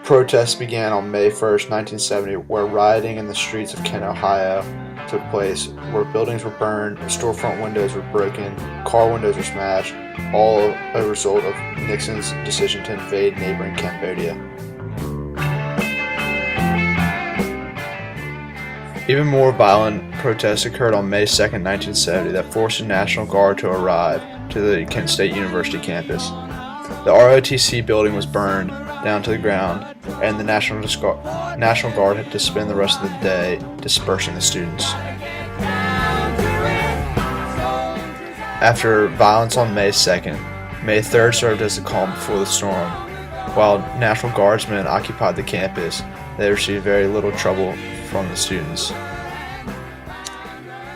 Protests began on May 1st, 1970, where rioting in the streets of Kent, Ohio took place, where buildings were burned, storefront windows were broken, car windows were smashed, all a result of Nixon's decision to invade neighboring Cambodia. Even more violent protests occurred on May 2nd, 1970, that forced the National Guard to arrive to the Kent State University campus. The ROTC building was burned down to the ground, and the National Guard had to spend the rest of the day dispersing the students. After violence on May 2nd, May 3rd served as the calm before the storm. While National Guardsmen occupied the campus, they received very little trouble from the students.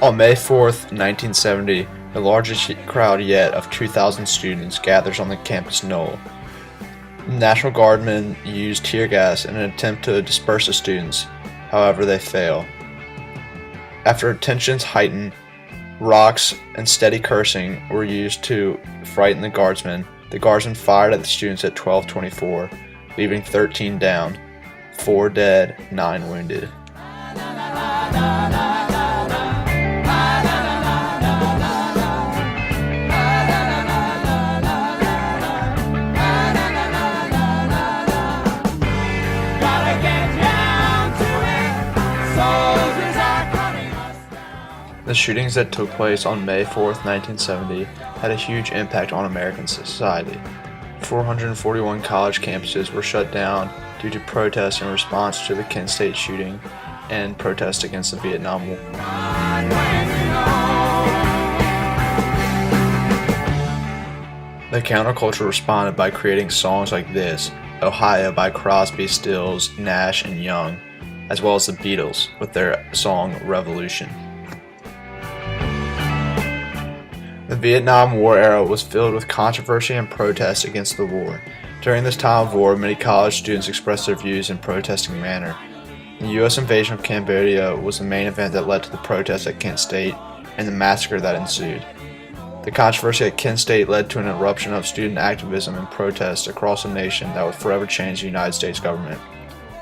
On May 4th, 1970, the largest crowd yet of 2,000 students gathers on the campus knoll. National Guardmen used tear gas in an attempt to disperse the students, however they fail. After tensions heightened, rocks and steady cursing were used to frighten the guardsmen. The guardsmen fired at the students at 12:24, leaving 13 down, 4 dead, 9 wounded. The shootings that took place on May 4th, 1970 had a huge impact on American society. 441 college campuses were shut down due to protests in response to the Kent State shooting and protests against the Vietnam War. The counterculture responded by creating songs like this, Ohio by Crosby, Stills, Nash, and Young, as well as the Beatles with their song Revolution. The Vietnam War era was filled with controversy and protests against the war. During this time of war, many college students expressed their views in protesting manner. The U.S. invasion of Cambodia was the main event that led to the protests at Kent State and the massacre that ensued. The controversy at Kent State led to an eruption of student activism and protests across the nation that would forever change the United States government.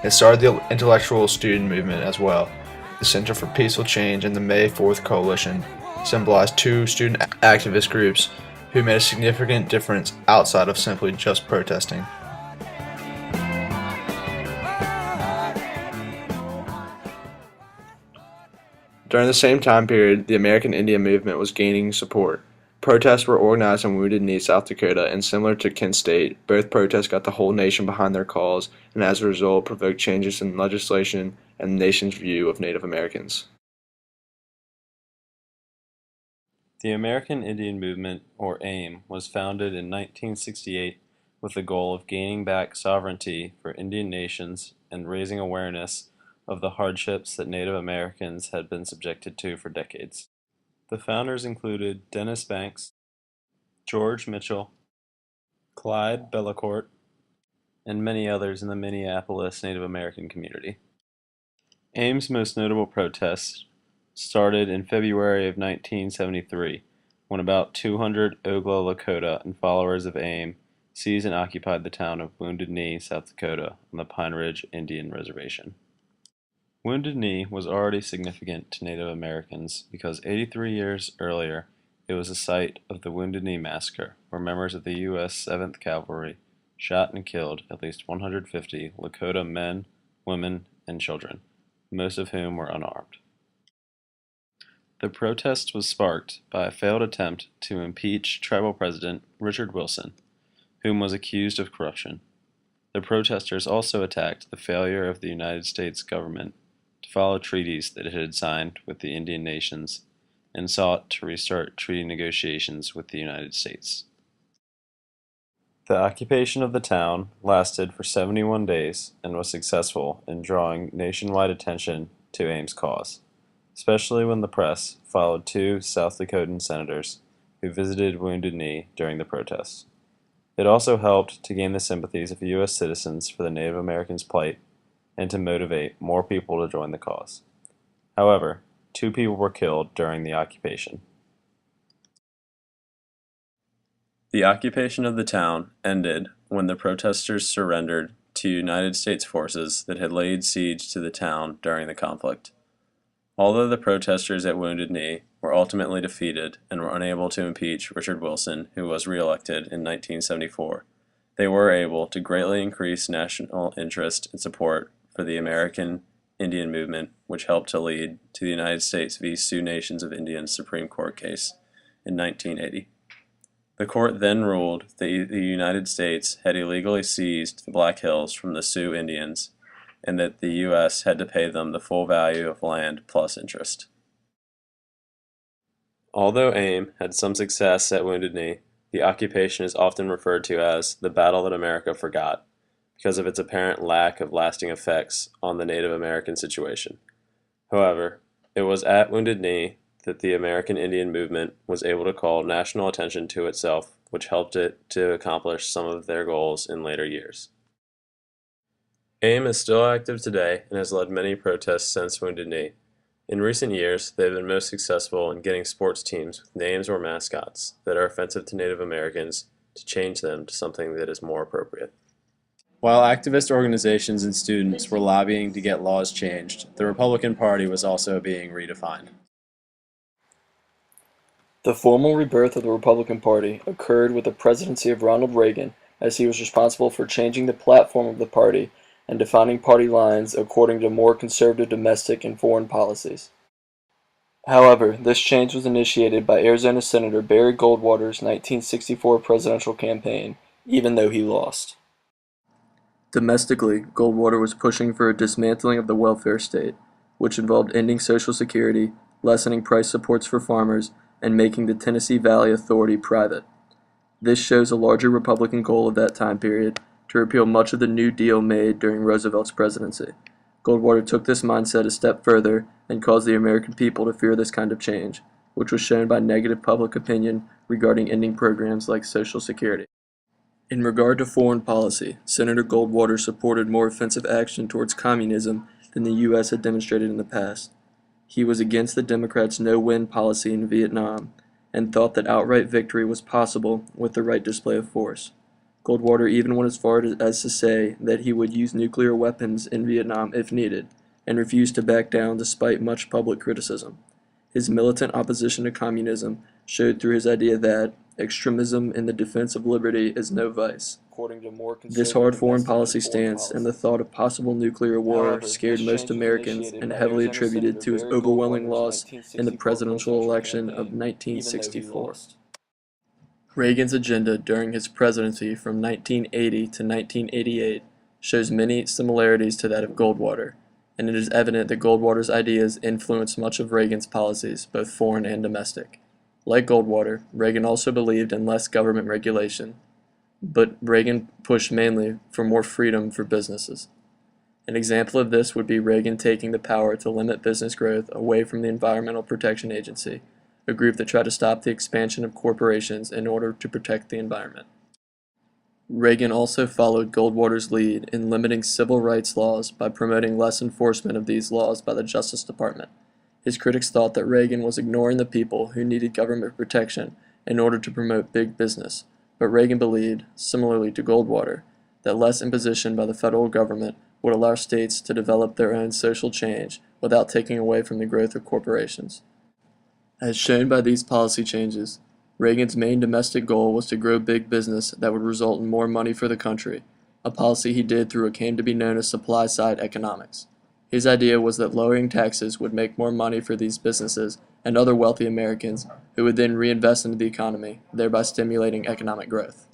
It started the intellectual student movement as well. The Center for Peaceful Change and the May 4th Coalition symbolized two student activist groups who made a significant difference outside of simply just protesting. During the same time period, the American Indian movement was gaining support. Protests were organized in Wounded Knee, South Dakota, and similar to Kent State, both protests got the whole nation behind their cause, and as a result provoked changes in legislation and the nation's view of Native Americans. The American Indian Movement, or AIM, was founded in 1968 with the goal of gaining back sovereignty for Indian nations and raising awareness of the hardships that Native Americans had been subjected to for decades. The founders included Dennis Banks, George Mitchell, Clyde Bellecourt, and many others in the Minneapolis Native American community. AIM's most notable protests started in February of 1973, when about 200 Oglala Lakota and followers of AIM seized and occupied the town of Wounded Knee, South Dakota, on the Pine Ridge Indian Reservation. Wounded Knee was already significant to Native Americans because 83 years earlier it was the site of the Wounded Knee Massacre, where members of the U.S. 7th Cavalry shot and killed at least 150 Lakota men, women, and children, most of whom were unarmed. The protest was sparked by a failed attempt to impeach tribal president Richard Wilson, whom was accused of corruption. The protesters also attacked the failure of the United States government to follow treaties that it had signed with the Indian nations and sought to restart treaty negotiations with the United States. The occupation of the town lasted for 71 days and was successful in drawing nationwide attention to AIM's cause, especially when the press followed two South Dakotan senators who visited Wounded Knee during the protests. It also helped to gain the sympathies of U.S. citizens for the Native Americans' plight and to motivate more people to join the cause. However, 2 people were killed during the occupation. The occupation of the town ended when the protesters surrendered to United States forces that had laid siege to the town during the conflict. Although the protesters at Wounded Knee were ultimately defeated and were unable to impeach Richard Wilson, who was reelected in 1974, they were able to greatly increase national interest and support for the American Indian movement, which helped to lead to the United States v. Sioux Nations of Indians Supreme Court case in 1980. The court then ruled that the United States had illegally seized the Black Hills from the Sioux Indians and that the U.S. had to pay them the full value of land plus interest. Although AIM had some success at Wounded Knee, the occupation is often referred to as the battle that America forgot because of its apparent lack of lasting effects on the Native American situation. However, it was at Wounded Knee that the American Indian movement was able to call national attention to itself, which helped it to accomplish some of their goals in later years. AIM is still active today and has led many protests since Wounded Knee. In recent years, they have been most successful in getting sports teams with names or mascots that are offensive to Native Americans to change them to something that is more appropriate. While activist organizations and students were lobbying to get laws changed, the Republican Party was also being redefined. The formal rebirth of the Republican Party occurred with the presidency of Ronald Reagan, as he was responsible for changing the platform of the party and defining party lines according to more conservative domestic and foreign policies. However, this change was initiated by Arizona Senator Barry Goldwater's 1964 presidential campaign, even though he lost. Domestically, Goldwater was pushing for a dismantling of the welfare state, which involved ending Social Security, lessening price supports for farmers, and making the Tennessee Valley Authority private. This shows a larger Republican goal of that time period to repeal much of the New Deal made during Roosevelt's presidency. Goldwater took this mindset a step further and caused the American people to fear this kind of change, which was shown by negative public opinion regarding ending programs like Social Security. In regard to foreign policy, Senator Goldwater supported more offensive action towards communism than the U.S. had demonstrated in the past. He was against the Democrats' no-win policy in Vietnam and thought that outright victory was possible with the right display of force. Goldwater even went as far as to say that he would use nuclear weapons in Vietnam if needed, and refused to back down despite much public criticism. His militant opposition to communism showed through his idea that extremism in the defense of liberty is no vice. This hard foreign policy stance and the thought of possible nuclear war scared most Americans and heavily attributed to his overwhelming loss in the presidential election of 1964. Reagan's agenda during his presidency from 1980 to 1988 shows many similarities to that of Goldwater, and it is evident that Goldwater's ideas influenced much of Reagan's policies, both foreign and domestic. Like Goldwater, Reagan also believed in less government regulation, but Reagan pushed mainly for more freedom for businesses. An example of this would be Reagan taking the power to limit business growth away from the Environmental Protection Agency, a group that tried to stop the expansion of corporations in order to protect the environment. Reagan also followed Goldwater's lead in limiting civil rights laws by promoting less enforcement of these laws by the Justice Department. His critics thought that Reagan was ignoring the people who needed government protection in order to promote big business, but Reagan believed, similarly to Goldwater, that less imposition by the federal government would allow states to develop their own social change without taking away from the growth of corporations. As shown by these policy changes, Reagan's main domestic goal was to grow big business that would result in more money for the country, a policy he did through what came to be known as supply-side economics. His idea was that lowering taxes would make more money for these businesses and other wealthy Americans who would then reinvest into the economy, thereby stimulating economic growth.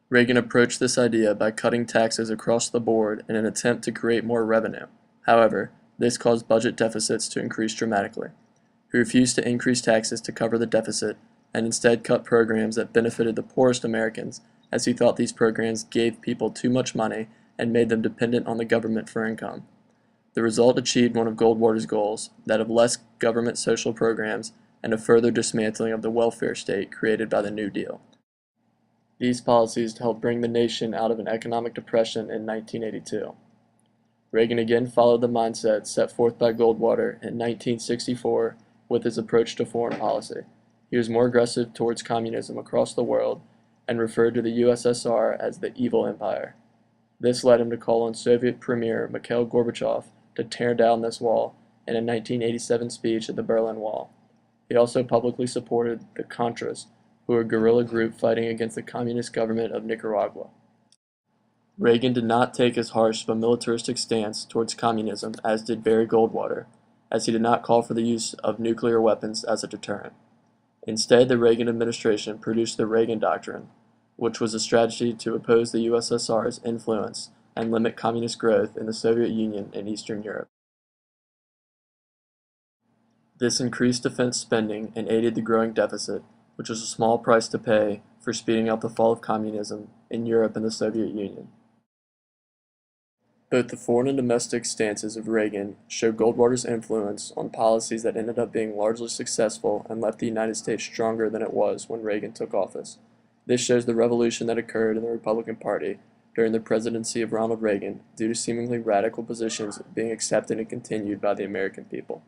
Reagan approached this idea by cutting taxes across the board in an attempt to create more revenue. However, this caused budget deficits to increase dramatically. He refused to increase taxes to cover the deficit and instead cut programs that benefited the poorest Americans, as he thought these programs gave people too much money and made them dependent on the government for income. The result achieved one of Goldwater's goals, that of less government social programs and a further dismantling of the welfare state created by the New Deal. These policies helped bring the nation out of an economic depression in 1982. Reagan again followed the mindset set forth by Goldwater in 1964 with his approach to foreign policy. He was more aggressive towards communism across the world and referred to the USSR as the evil empire. This led him to call on Soviet Premier Mikhail Gorbachev to tear down this wall in a 1987 speech at the Berlin Wall. He also publicly supported the Contras, who were a guerrilla group fighting against the communist government of Nicaragua. Reagan did not take as harsh of a militaristic stance towards communism as did Barry Goldwater, as he did not call for the use of nuclear weapons as a deterrent. Instead, the Reagan administration produced the Reagan Doctrine, which was a strategy to oppose the USSR's influence and limit communist growth in the Soviet Union and Eastern Europe. This increased defense spending and aided the growing deficit, which was a small price to pay for speeding up the fall of communism in Europe and the Soviet Union. Both the foreign and domestic stances of Reagan show Goldwater's influence on policies that ended up being largely successful and left the United States stronger than it was when Reagan took office. This shows the revolution that occurred in the Republican Party during the presidency of Ronald Reagan due to seemingly radical positions being accepted and continued by the American people.